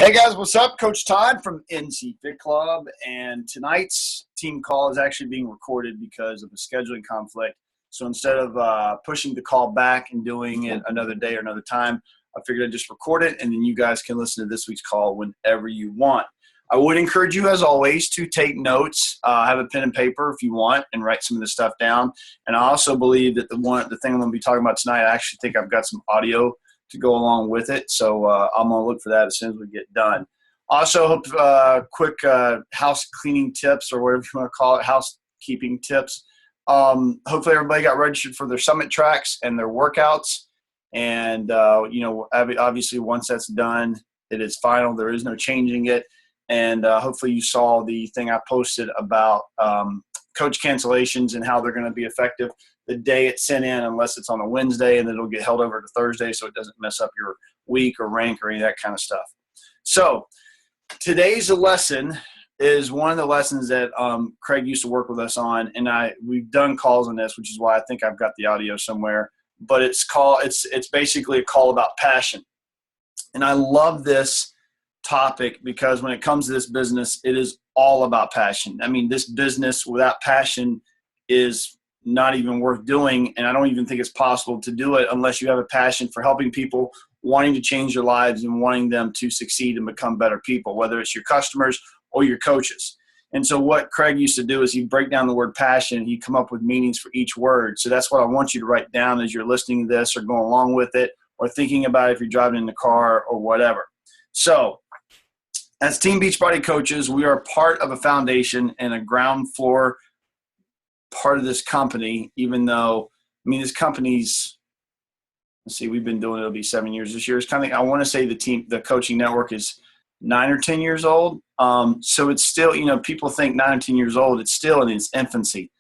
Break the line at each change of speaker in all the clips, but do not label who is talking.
Hey guys, what's up? Coach Todd from NC Fit Club, and tonight's team call is actually being recorded because of a scheduling conflict. So instead of pushing the call back and doing it another day or another time, I figured I'd just record it, and then you guys can listen to this week's call whenever you want. I would encourage you, as always, to take notes, have a pen and paper if you want, and write some of this stuff down. And I also believe that the thing I'm going to be talking about tonight, I actually think I've got some audio to go along with it. So I'm going to look for that as soon as we get done. Also, quick house cleaning tips, or whatever you want to call it, housekeeping tips. Hopefully everybody got registered for their summit tracks and their workouts. And, obviously once that's done, it is final. There is no changing it. And hopefully you saw the thing I posted about coach cancellations and how they're going to be effective the day it's sent in, unless it's on a Wednesday, and then it'll get held over to Thursday so it doesn't mess up your week or rank or any of that kind of stuff. So today's lesson is one of the lessons that Craig used to work with us on, and we've done calls on this, which is why I think I've got the audio somewhere. But it's basically a call about passion. And I love this topic because when it comes to this business, it is all about passion. I mean, this business without passion is not even worth doing, and I don't even think it's possible to do it unless you have a passion for helping people, wanting to change their lives and wanting them to succeed and become better people, whether it's your customers or your coaches. And so what Craig used to do is he'd break down the word passion. He'd come up with meanings for each word. So that's what I want you to write down as you're listening to this or going along with it or thinking about it if you're driving in the car or whatever. So as Team Beachbody coaches, we are part of a foundation and a ground floor part of this company, even though, this company's, we've been doing it, it'll be 7 years this year. It's kind of, I want to say the coaching network is 9 or 10 years old. So it's still, people think 9 or 10 years old, it's still in its infancy.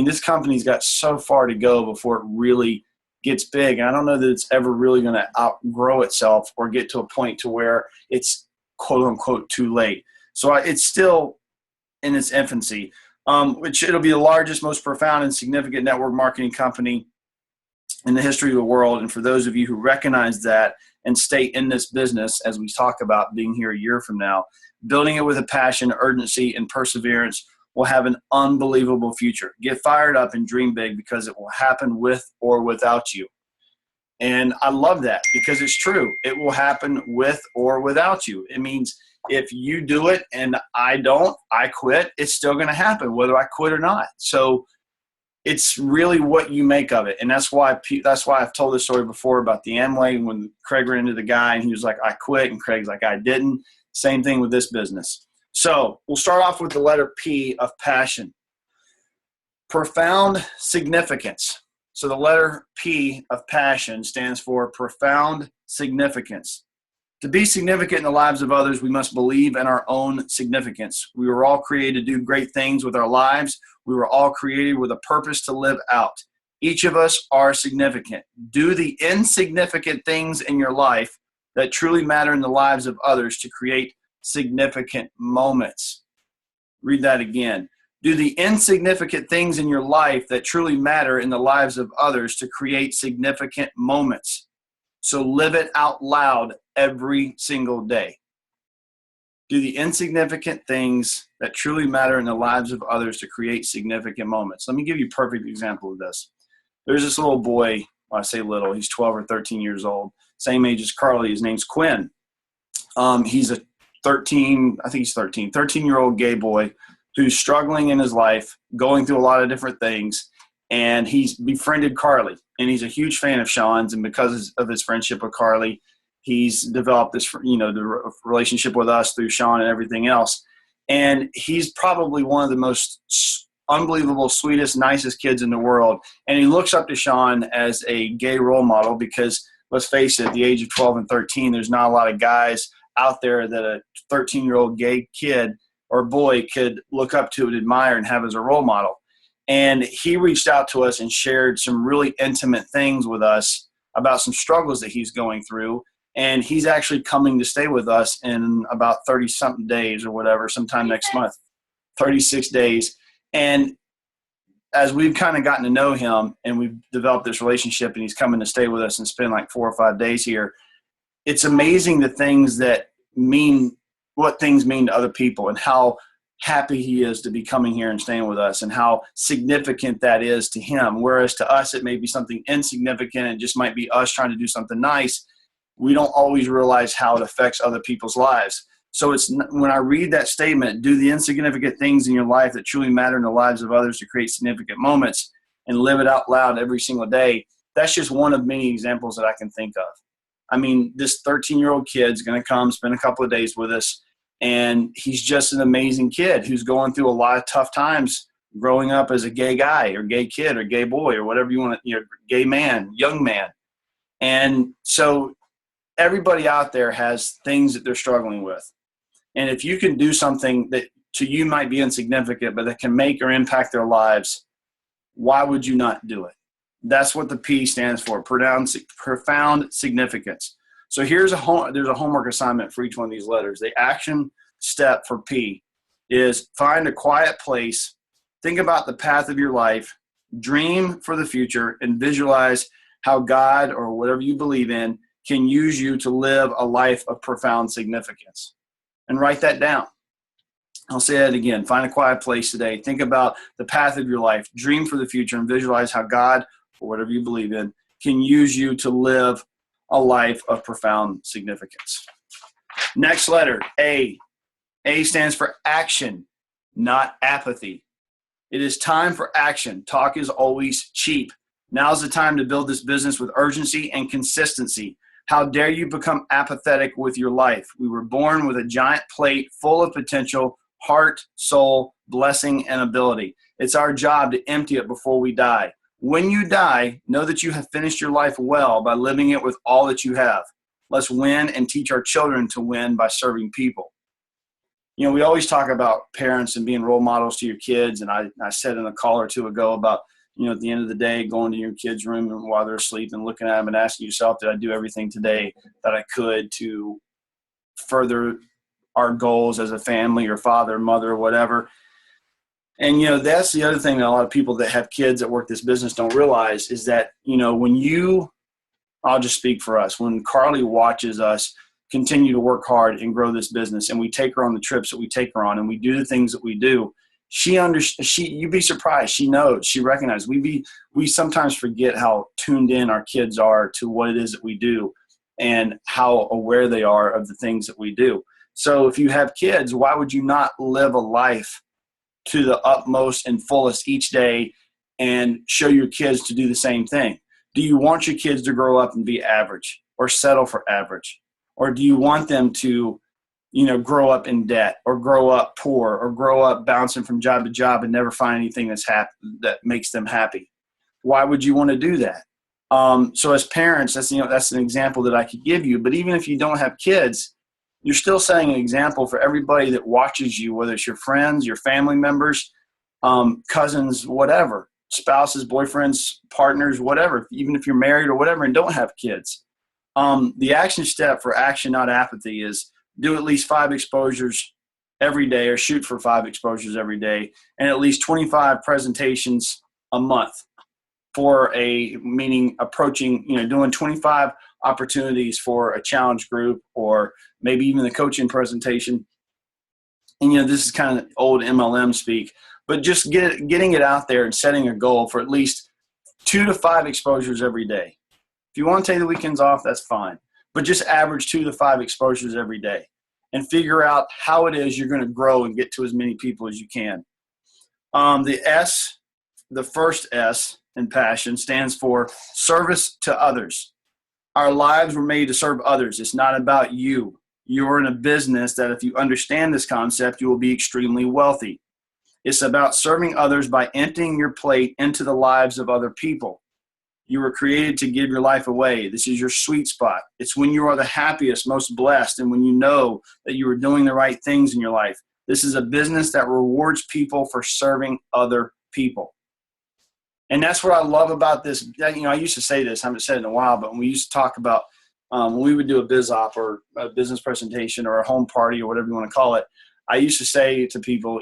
This company's got so far to go before it really gets big. And I don't know that it's ever really going to outgrow itself or get to a point to where it's quote unquote too late. So it's still in its infancy. Which it'll be the largest, most profound, and significant network marketing company in the history of the world. And for those of you who recognize that and stay in this business, as we talk about being here a year from now, building it with a passion, urgency, and perseverance will have an unbelievable future. Get fired up and dream big, because it will happen with or without you. And I love that because it's true. It will happen with or without you. It means if you do it and I don't, I quit, it's still going to happen whether I quit or not. So it's really what you make of it. And that's why I've told this story before about the Amway, when Craig ran into the guy and he was like, I quit. And Craig's like, I didn't. Same thing with this business. So we'll start off with the letter P of passion. Profound significance. So the letter P of passion stands for profound significance. To be significant in the lives of others, we must believe in our own significance. We were all created to do great things with our lives. We were all created with a purpose to live out. Each of us are significant. Do the insignificant things in your life that truly matter in the lives of others to create significant moments. Read that again. Do the insignificant things in your life that truly matter in the lives of others to create significant moments. So live it out loud every single day. Do the insignificant things that truly matter in the lives of others to create significant moments. Let me give you a perfect example of this. There's this little boy, when I say little, he's 12 or 13 years old, same age as Carly. His name's Quinn. He's a 13-year-old gay boy who's struggling in his life, going through a lot of different things. And he's befriended Carly, and he's a huge fan of Sean's. And because of his friendship with Carly, he's developed this, the relationship with us through Sean and everything else. And he's probably one of the most unbelievable, sweetest, nicest kids in the world. And he looks up to Sean as a gay role model because, let's face it, at the age of 12 and 13, there's not a lot of guys out there that a 13-year-old gay kid or boy could look up to and admire and have as a role model. And he reached out to us and shared some really intimate things with us about some struggles that he's going through. And he's actually coming to stay with us in about 30-something days or whatever, sometime next month, 36 days. And as we've kind of gotten to know him and we've developed this relationship and he's coming to stay with us and spend like 4 or 5 days here, it's amazing the things that what things mean to other people, and how happy he is to be coming here and staying with us, and how significant that is to him. Whereas to us, it may be something insignificant and just might be us trying to do something nice. We don't always realize how it affects other people's lives. So it's when I read that statement, do the insignificant things in your life that truly matter in the lives of others to create significant moments, and live it out loud every single day. That's just one of many examples that I can think of. I mean, this 13-year-old kid's going to come spend a couple of days with us, and he's just an amazing kid who's going through a lot of tough times growing up as a gay guy or gay kid or gay boy or whatever you want to, gay man, young man. And so everybody out there has things that they're struggling with. And if you can do something that to you might be insignificant, but that can make or impact their lives, why would you not do it? That's what the P stands for, profound significance. So there's a homework assignment for each one of these letters. The action step for P is find a quiet place, think about the path of your life, dream for the future, and visualize how God or whatever you believe in can use you to live a life of profound significance. And write that down. I'll say that again. Find a quiet place today. Think about the path of your life. Dream for the future and visualize how God, or whatever you believe in, can use you to live a life of profound significance. Next letter, A. A stands for action, not apathy. It is time for action. Talk is always cheap. Now's the time to build this business with urgency and consistency. How dare you become apathetic with your life? We were born with a giant plate full of potential, heart, soul, blessing, and ability. It's our job to empty it before we die. When you die, know that you have finished your life well by living it with all that you have. Let's win and teach our children to win by serving people. You know, we always talk about parents and being role models to your kids. And I said in a call or two ago about, at the end of the day, going to your kid's room while they're asleep and looking at them and asking yourself, did I do everything today that I could to further our goals as a family or father, mother, or whatever? And, that's the other thing that a lot of people that have kids that work this business don't realize is that, I'll just speak for us, when Carly watches us continue to work hard and grow this business, and we take her on the trips that we take her on, and we do the things that we do, you'd be surprised. She knows, she recognizes. We sometimes forget how tuned in our kids are to what it is that we do and how aware they are of the things that we do. So if you have kids, why would you not live a life to the utmost and fullest each day and show your kids to do the same thing? Do you want your kids to grow up and be average or settle for average? Or do you want them to grow up in debt or grow up poor or grow up bouncing from job to job and never find anything that makes them happy? Why would you want to do that? So as parents, that's an example that I could give you. But even if you don't have kids, you're still setting an example for everybody that watches you, whether it's your friends, your family members, cousins, whatever, spouses, boyfriends, partners, whatever, even if you're married or whatever and don't have kids. The action step for action, not apathy, is do at least 5 exposures every day, or shoot for 5 exposures every day, and at least 25 presentations a month approaching, doing 25 opportunities for a challenge group or maybe even the coaching presentation. And, this is kind of old MLM speak, but just getting it out there and setting a goal for at least 2 to 5 exposures every day. If you want to take the weekends off, that's fine. But just average 2 to 5 exposures every day and figure out how it is you're going to grow and get to as many people as you can. The first S in passion stands for service to others. Our lives were made to serve others. It's not about you. You're in a business that if you understand this concept, you will be extremely wealthy. It's about serving others by emptying your plate into the lives of other people. You were created to give your life away. This is your sweet spot. It's when you are the happiest, most blessed, and when you know that you are doing the right things in your life. This is a business that rewards people for serving other people. And that's what I love about this. I used to say this, I haven't said it in a while, but when we used to talk about when we would do a biz op or a business presentation or a home party or whatever you want to call it, I used to say to people,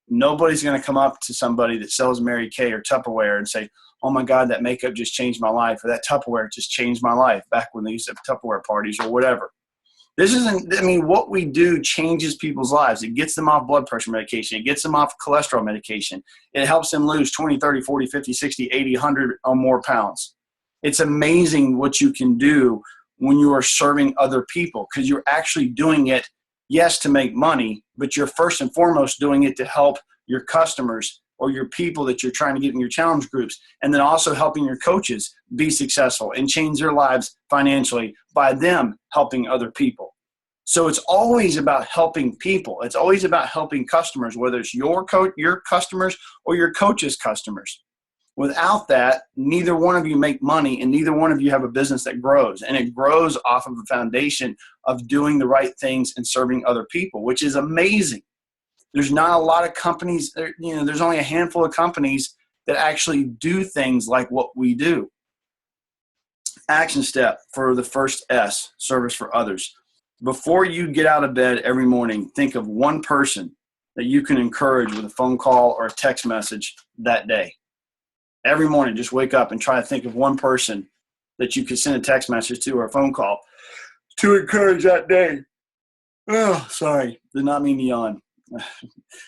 nobody's going to come up to somebody that sells Mary Kay or Tupperware and say, oh my God, that makeup just changed my life, or that Tupperware just changed my life, back when they used to have Tupperware parties or whatever. This isn't, I mean, what we do changes people's lives. It gets them off blood pressure medication. It gets them off cholesterol medication. It helps them lose 20, 30, 40, 50, 60, 80, 100 or more pounds. It's amazing what you can do when you are serving other people, because you're actually doing it, yes, to make money, but you're first and foremost doing it to help your customers or your people that you're trying to get in your challenge groups, and then also helping your coaches be successful and change their lives financially by them helping other people. So it's always about helping people. It's always about helping customers, whether it's your customers or your coach's customers. Without that, neither one of you make money, and neither one of you have a business that grows. And it grows off of the foundation of doing the right things and serving other people, which is amazing. There's not a lot of companies, there's only a handful of companies that actually do things like what we do. Action step for the first S, service for others. Before you get out of bed every morning, think of one person that you can encourage with a phone call or a text message that day. Every morning, just wake up and try to think of one person that you could send a text message to or a phone call to encourage that day. Oh, sorry, did not mean to yawn.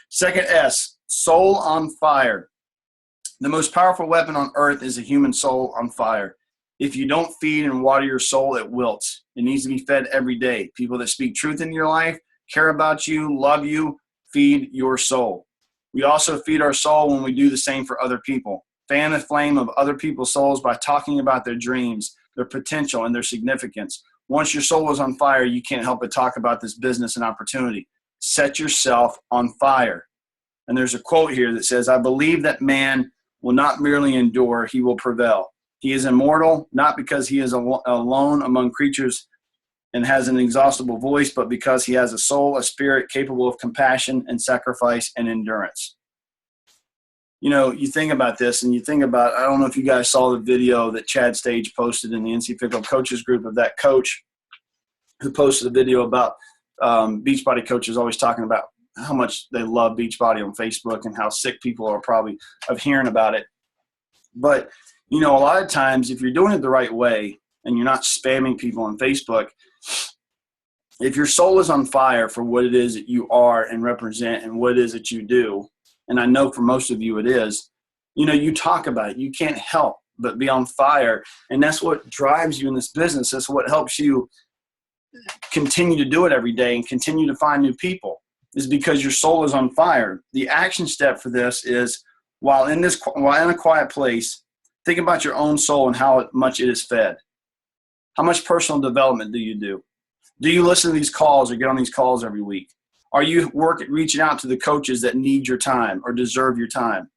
Second S, soul on fire. The most powerful weapon on earth is a human soul on fire. If you don't feed and water your soul, it wilts. It needs to be fed every day. People that speak truth in your life, care about you, love you, feed your soul. We also feed our soul when we do the same for other people. Fan the flame of other people's souls by talking about their dreams, their potential, and their significance. Once your soul is on fire, you can't help but talk about this business and opportunity. Set yourself on fire. And there's a quote here that says, I believe that man will not merely endure, he will prevail. He is immortal, not because he is alone among creatures and has an inexhaustible voice, but because he has a soul, a spirit capable of compassion and sacrifice and endurance. You think about this and you think about, I don't know if you guys saw the video that Chad Stage posted in the NC Fit Club coaches group of that coach who posted a video about Beachbody coaches always talking about how much they love Beachbody on Facebook and how sick people are probably of hearing about it. But, a lot of times if you're doing it the right way and you're not spamming people on Facebook, if your soul is on fire for what it is that you are and represent and what it is that you do, and I know for most of you it is, you talk about it. You can't help but be on fire. And that's what drives you in this business. That's what helps you continue to do it every day and continue to find new people, is because your soul is on fire. The action step for this is while in a quiet place, think about your own soul and how much it is fed. How much personal development do you do? Do you listen to these calls or get on these calls every week? Are you reaching out to the coaches that need your time or deserve your time?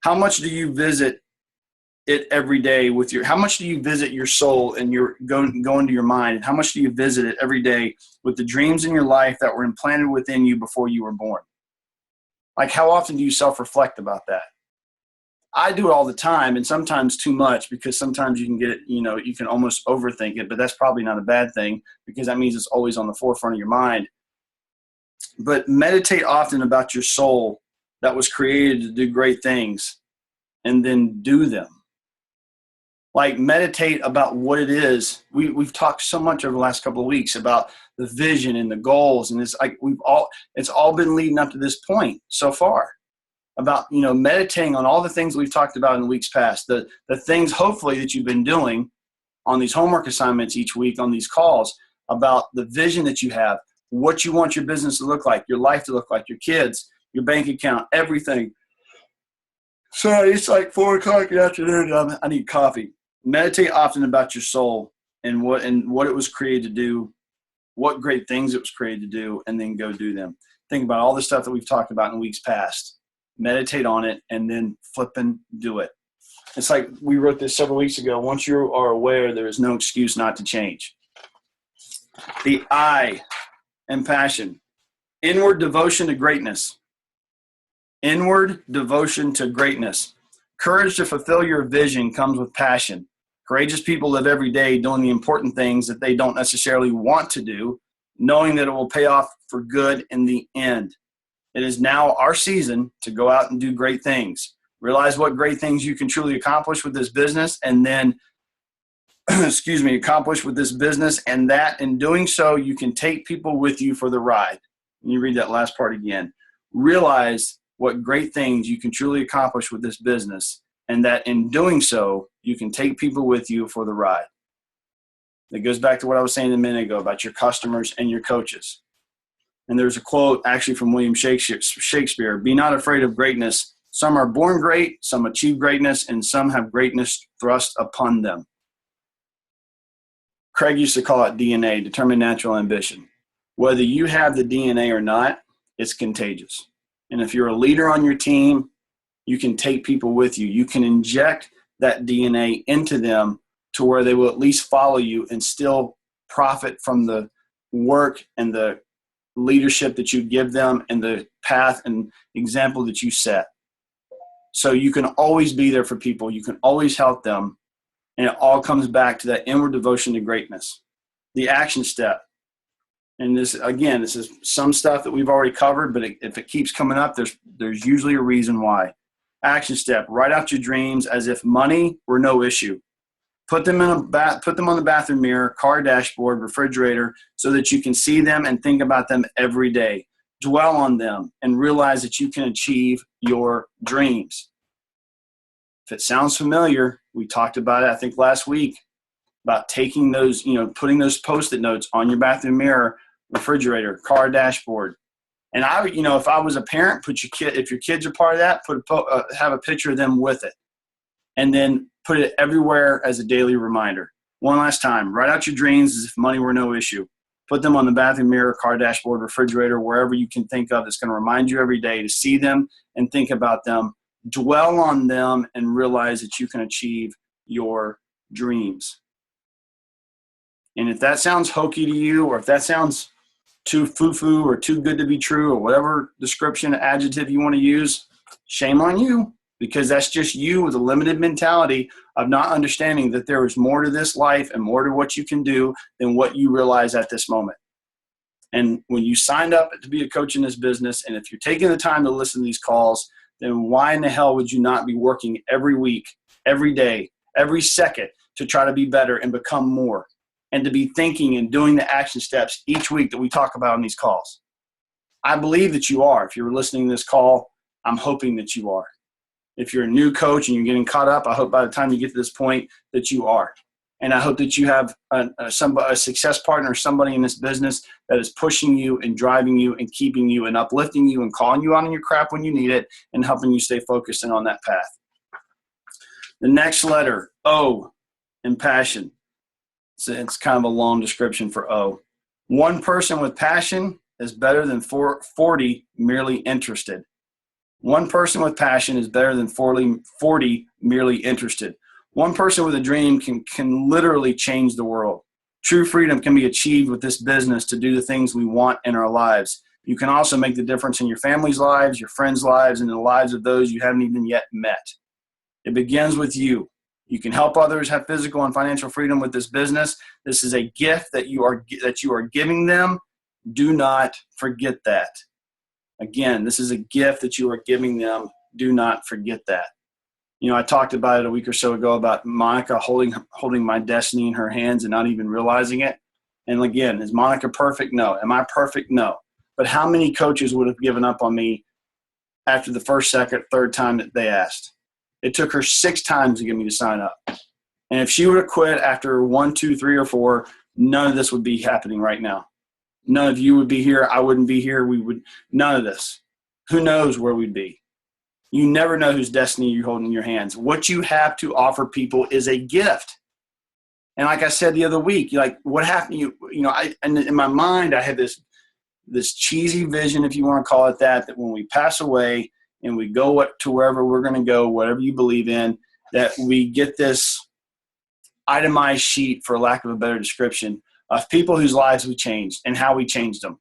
How much do you visit it every day how much do you visit your soul and your going to your mind? And how much do you visit it every day with the dreams in your life that were implanted within you before you were born? Like, how often do you self-reflect about that? I do it all the time, and sometimes too much, because sometimes you can get it, you can almost overthink it, but that's probably not a bad thing, because that means it's always on the forefront of your mind. But meditate often about your soul that was created to do great things, and then do them. Like, meditate about what it is. We've talked so much over the last couple of weeks about the vision and the goals, and it's like it's all been leading up to this point so far. About meditating on all the things we've talked about in the weeks past, the things hopefully that you've been doing on these homework assignments each week on these calls, about the vision that you have, what you want your business to look like, your life to look like, your kids, your bank account, everything. Sorry, it's like 4 o'clock in the afternoon. I need coffee. Meditate often about your soul and what it was created to do, what great things it was created to do, and then go do them. Think about all the stuff that we've talked about in weeks past. Meditate on it and then flipping do it. It's like we wrote this several weeks ago. Once you are aware, there is no excuse not to change. The I and passion. Inward devotion to greatness. Inward devotion to greatness. Courage to fulfill your vision comes with passion. Courageous people live every day doing the important things that they don't necessarily want to do, knowing that it will pay off for good in the end. It is now our season to go out and do great things. Realize what great things you can truly accomplish with this business, and then excuse me, accomplish with this business, and that in doing so, you can take people with you for the ride. And you read that last part again. Realize what great things you can truly accomplish with this business, and that in doing so, you can take people with you for the ride. That goes back to what I was saying a minute ago about your customers and your coaches. And there's a quote actually from William Shakespeare, "Be not afraid of greatness. Some are born great, some achieve greatness, and some have greatness thrust upon them." Craig used to call it DNA, determined natural ambition. Whether you have the DNA or not, it's contagious. And if you're a leader on your team, you can take people with you. You can inject that DNA into them to where they will at least follow you and still profit from the work and the leadership that you give them and the path and example that you set. So you can always be there for people. You can always help them. And it all comes back to that inward devotion to greatness. The action step. And this, again, this is some stuff that we've already covered, but if it keeps coming up, there's usually a reason why. Action step, write out your dreams as if money were no issue. Put them on the bathroom mirror, car dashboard, refrigerator, so that you can see them and think about them every day. Dwell on them and realize that you can achieve your dreams. If it sounds familiar, we talked about it, I think last week, about taking those, putting those Post-it notes on your bathroom mirror, refrigerator, car dashboard. And if I was a parent, if your kids are part of that, have a picture of them with it. And then put it everywhere as a daily reminder. One last time, write out your dreams as if money were no issue. Put them on the bathroom mirror, car dashboard, refrigerator, wherever you can think of that's going to remind you every day to see them and think about them. Dwell on them and realize that you can achieve your dreams. And if that sounds hokey to you, or if that sounds too foo-foo or too good to be true, or whatever description, adjective you want to use, shame on you. Because that's just you with a limited mentality of not understanding that there is more to this life and more to what you can do than what you realize at this moment. And when you signed up to be a coach in this business, and if you're taking the time to listen to these calls, then why in the hell would you not be working every week, every day, every second to try to be better and become more, and to be thinking and doing the action steps each week that we talk about on these calls? I believe that you are. If you're listening to this call, I'm hoping that you are. If you're a new coach and you're getting caught up, I hope by the time you get to this point that you are. And I hope that you have a success partner, somebody in this business that is pushing you and driving you and keeping you and uplifting you and calling you out on your crap when you need it and helping you stay focused and on that path. The next letter, O, in passion. So it's kind of a long description for O. One person with passion is better than 40 merely interested. One person with passion is better than 40 merely interested. One person with a dream can literally change the world. True freedom can be achieved with this business to do the things we want in our lives. You can also make the difference in your family's lives, your friends' lives, and the lives of those you haven't even yet met. It begins with you. You can help others have physical and financial freedom with this business. This is a gift that you are giving them. Do not forget that. Again, this is a gift that you are giving them. Do not forget that. I talked about it a week or so ago about Monica holding my destiny in her hands and not even realizing it. And again, is Monica perfect? No. Am I perfect? No. But how many coaches would have given up on me after the first, second, third time that they asked? It took her 6 times to get me to sign up. And if she would have quit after 1, 2, 3, or 4, none of this would be happening right now. None of you would be here. I wouldn't be here. None of this. Who knows where we'd be? You never know whose destiny you're holding in your hands. What you have to offer people is a gift. And like I said the other week, what happened? And in my mind, I had this cheesy vision, if you want to call it that when we pass away and we go to wherever we're going to go, whatever you believe in, that we get this itemized sheet, for lack of a better description, of people whose lives we changed and how we changed them.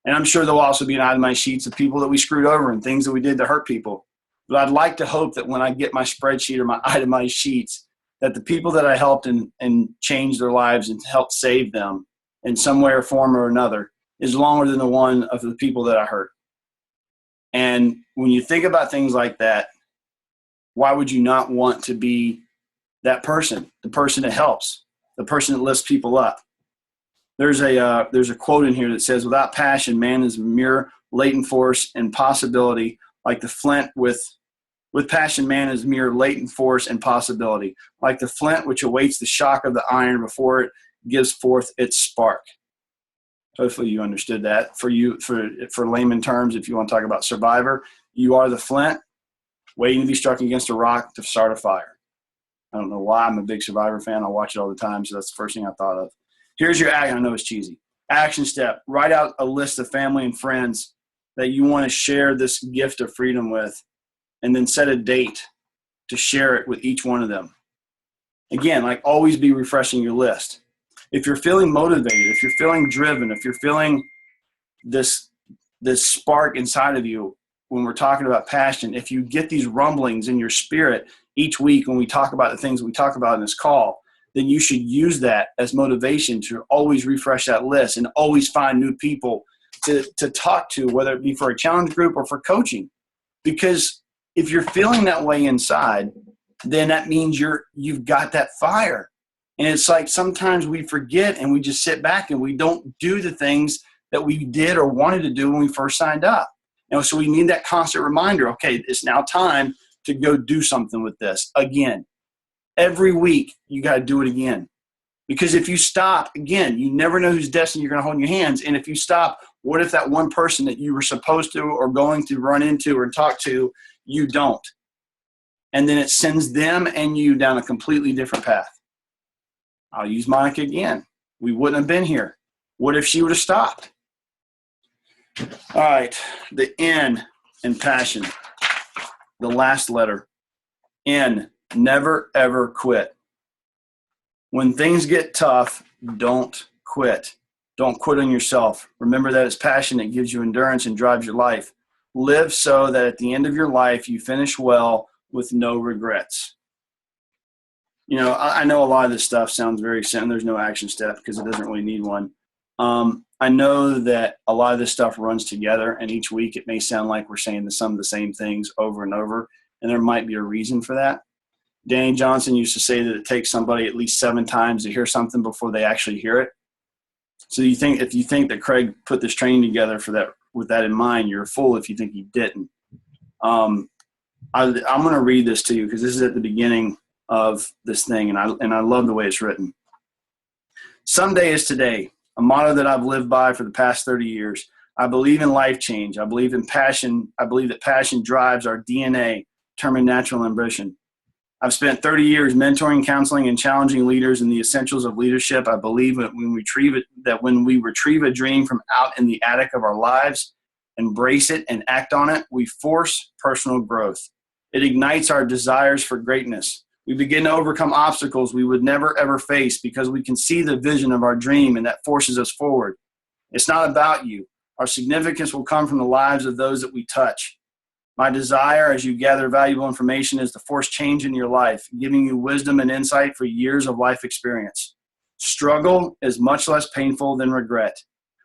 And I'm sure there'll also be an itemized sheets of people that we screwed over and things that we did to hurt people. But I'd like to hope that when I get my spreadsheet or my itemized sheets, that the people that I helped and changed their lives and helped save them in some way or form or another is longer than the one of the people that I hurt. And when you think about things like that, why would you not want to be that person, the person that helps? the person that lifts people up. There's a quote in here that says, without passion, man is mere latent force and possibility, like the flint with passion, man is mere latent force and possibility, like the flint which awaits the shock of the iron before it gives forth its spark. Hopefully you understood that. For layman terms, if you want to talk about Survivor, you are the flint waiting to be struck against a rock to start a fire. I don't know why. I'm a big Survivor fan. I watch it all the time, so that's the first thing I thought of. Here's your action. I know it's cheesy. Action step. Write out a list of family and friends that you want to share this gift of freedom with, and then set a date to share it with each one of them. Again, like, always be refreshing your list. If you're feeling motivated, if you're feeling driven, if you're feeling this spark inside of you when we're talking about passion, if you get these rumblings in your spirit each week when we talk about the things we talk about in this call, then you should use that as motivation to always refresh that list and always find new people to talk to, whether it be for a challenge group or for coaching. Because if you're feeling that way inside, then that means you've got that fire. And it's like sometimes we forget and we just sit back and we don't do the things that we did or wanted to do when we first signed up. So we need that constant reminder, okay, it's now time to go do something with this again. Every week, you got to do it again. Because if you stop, again, you never know whose destiny you're going to hold in your hands. And if you stop, what if that one person that you were supposed to or going to run into or talk to, you don't? And then it sends them and you down a completely different path. I'll use Monica again. We wouldn't have been here. What if she would have stopped? All right, the N in passion, the last letter, N, never, ever quit. When things get tough, don't quit. Don't quit on yourself. Remember that it's passion that gives you endurance and drives your life. Live so that at the end of your life, you finish well with no regrets. I know a lot of this stuff sounds very simple. There's no action step because it doesn't really need one. I know that a lot of this stuff runs together, and each week it may sound like we're saying some of the same things over and over, and there might be a reason for that. Danny Johnson used to say that it takes somebody at least 7 times to hear something before they actually hear it. So if you think that Craig put this training together with that in mind, you're a fool if you think he didn't. I'm going to read this to you because this is at the beginning of this thing, and I love the way it's written. Someday is today, a motto that I've lived by for the past 30 years. I believe in life change. I believe in passion. I believe that passion drives our DNA, determined natural ambition. I've spent 30 years mentoring, counseling, and challenging leaders in the essentials of leadership. I believe that when we retrieve a dream from out in the attic of our lives, embrace it and act on it, we force personal growth. It ignites our desires for greatness. We begin to overcome obstacles we would never, ever face because we can see the vision of our dream, and that forces us forward. It's not about you. Our significance will come from the lives of those that we touch. My desire as you gather valuable information is to force change in your life, giving you wisdom and insight for years of life experience. Struggle is much less painful than regret.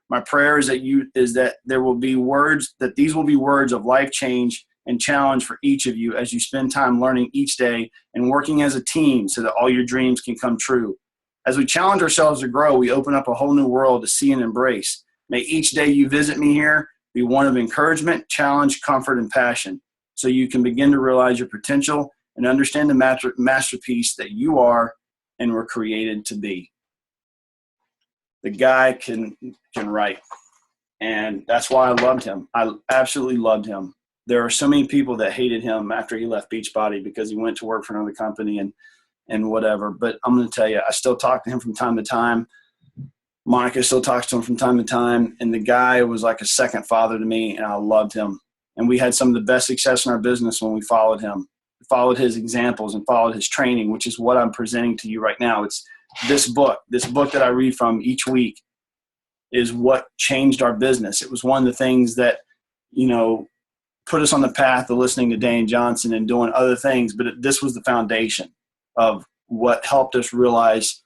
My prayer is that there will be words, that these will be words of life change and challenge for each of you as you spend time learning each day and working as a team so that all your dreams can come true. As we challenge ourselves to grow, we open up a whole new world to see and embrace. May each day you visit me here be one of encouragement, challenge, comfort, and passion, so you can begin to realize your potential and understand the masterpiece that you are and were created to be. The guy can write, and that's why I loved him. I absolutely loved him. There are so many people that hated him after he left Beachbody because he went to work for another company and whatever. But I'm going to tell you, I still talk to him from time to time. Monica still talks to him from time to time, and the guy was like a second father to me, and I loved him. And we had some of the best success in our business when we followed him, followed his examples, and followed his training, which is what I'm presenting to you right now. It's this book that I read from each week is what changed our business. It was one of the things that, put us on the path of listening to Danny Johnson and doing other things, but this was the foundation of what helped us realize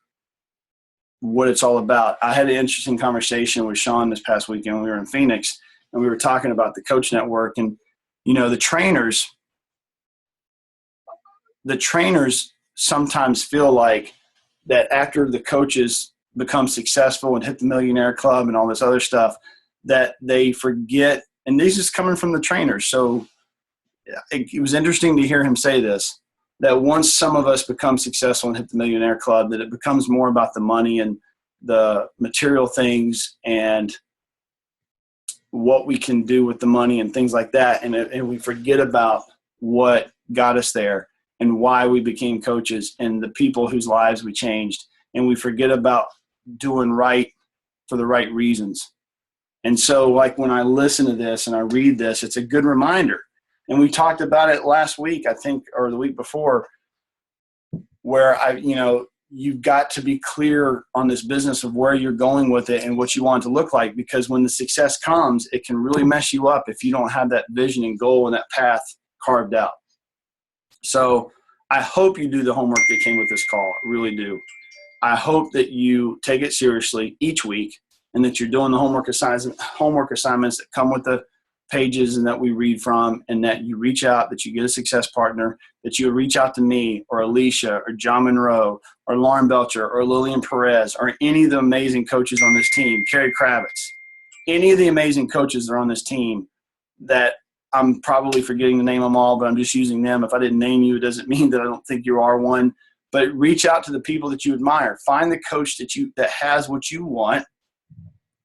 what it's all about. I had an interesting conversation with Sean this past weekend when we were in Phoenix, and we were talking about the Coach Network, and the trainers sometimes feel like that after the coaches become successful and hit the Millionaire Club and all this other stuff, that they forget, and this is coming from the trainers. So it was interesting to hear him say this, that once some of us become successful and hit the Millionaire Club, that it becomes more about the money and the material things and what we can do with the money and things like that. And we forget about what got us there and why we became coaches and the people whose lives we changed. And we forget about doing right for the right reasons. And so, like, when I listen to this and I read this, it's a good reminder. And we talked about it last week, I think, or the week before, where you've got to be clear on this business of where you're going with it and what you want it to look like, because when the success comes, it can really mess you up if you don't have that vision and goal and that path carved out. So I hope you do the homework that came with this call. I really do. I hope that you take it seriously each week and that you're doing the homework assignments that come with the pages and that we read from, and that you reach out, that you get a success partner, that you reach out to me or Alicia or John Monroe or Lauren Belcher or Lillian Perez or any of the amazing coaches on this team, Carrie Kravitz, any of the amazing coaches that are on this team that I'm probably forgetting to name them all, but I'm just using them. If I didn't name you, it doesn't mean that I don't think you are one. But reach out to the people that you admire. Find the coach that has what you want,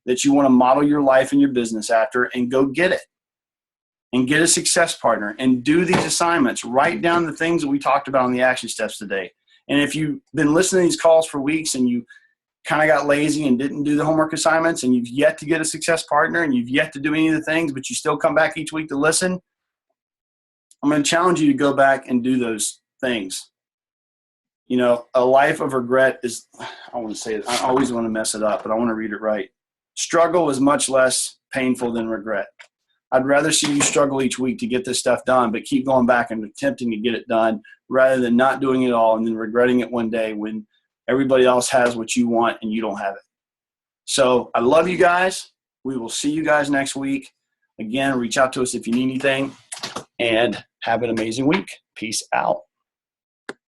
that you want to model your life and your business after, and go get it. And get a success partner and do these assignments. Write down the things that we talked about on the action steps today. And if you've been listening to these calls for weeks and you kind of got lazy and didn't do the homework assignments, and you've yet to get a success partner and you've yet to do any of the things, but you still come back each week to listen, I'm going to challenge you to go back and do those things. A life of regret is, I want to say it, I always want to mess it up, but I want to read it right. Struggle is much less painful than regret. I'd rather see you struggle each week to get this stuff done, but keep going back and attempting to get it done rather than not doing it all and then regretting it one day when everybody else has what you want and you don't have it. So I love you guys. We will see you guys next week. Again, reach out to us if you need anything, and have an amazing week. Peace out.